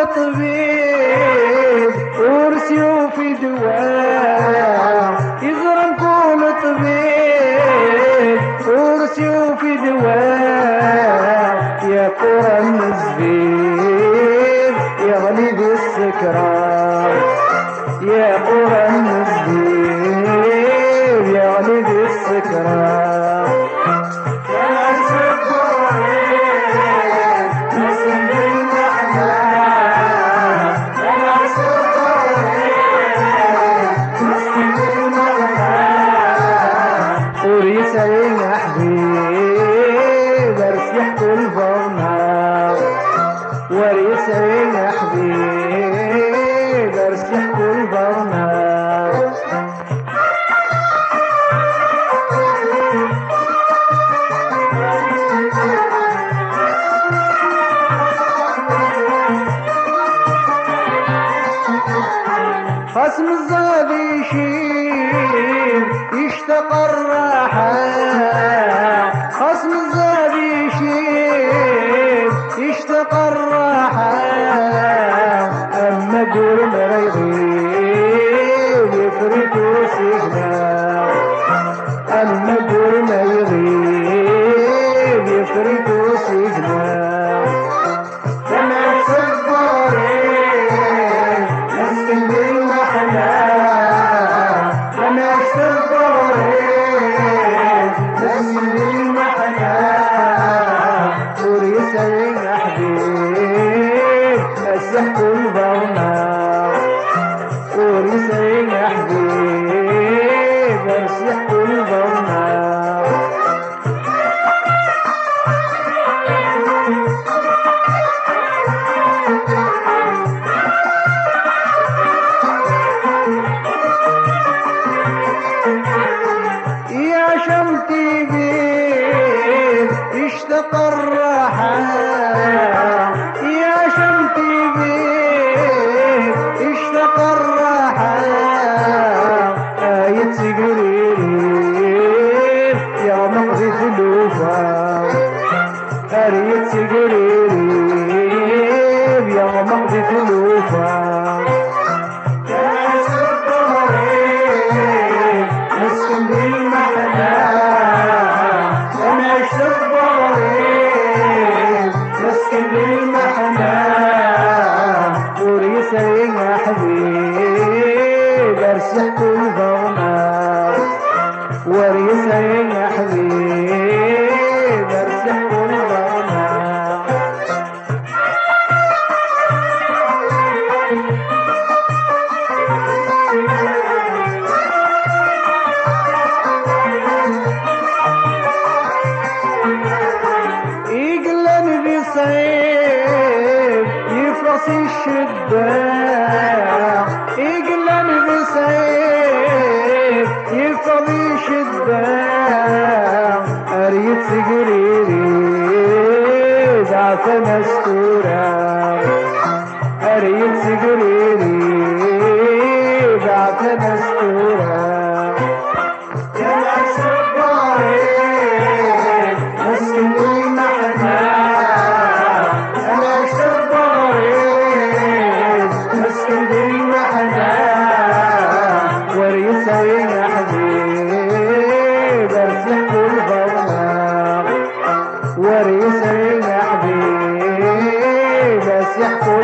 طبيب ورسيوف دواء يزرم كل طبيب ورسيوف دواء يا قرن الزبيب يا غليظ السكران يا قرن الزبيب يا غليظ السكران وريسين يا حبيب ارسيح كل برنار وريسين يا حبيب ارسيح كل برنار خصم الزاد يشيل يشتاق الراحة خصم الزاد يشيل يشتاق الراحة أما دور ما يغيب يفرقوا سجنا أما دور ما يغيب يفرقوا سجنا وريسين يا حبيب مسح كل برنار وريسين يا حبيب مسح كل برنار يا شمتي بيت اشتاق الراحة يا شمتي بيت اشتاق الراحة آية سجرير يا مقضي ثلوفا آية سجرير يا مقضي ثلوفا وريسين يا حبيب ارسح كل برنار وريسين يا حبيب ارسح كل برنار يقلن بصيف يفرص الشداع يقلن بصيف يفرص الشداع اريد سجريري ضعف مستورة اريد سجريري ضعف مستورة يا صباري مسكين محنا انا صباري مسكين محنا وريسين يا حبيب ارسح كل برنار وريسين يا حبيب ارسح كل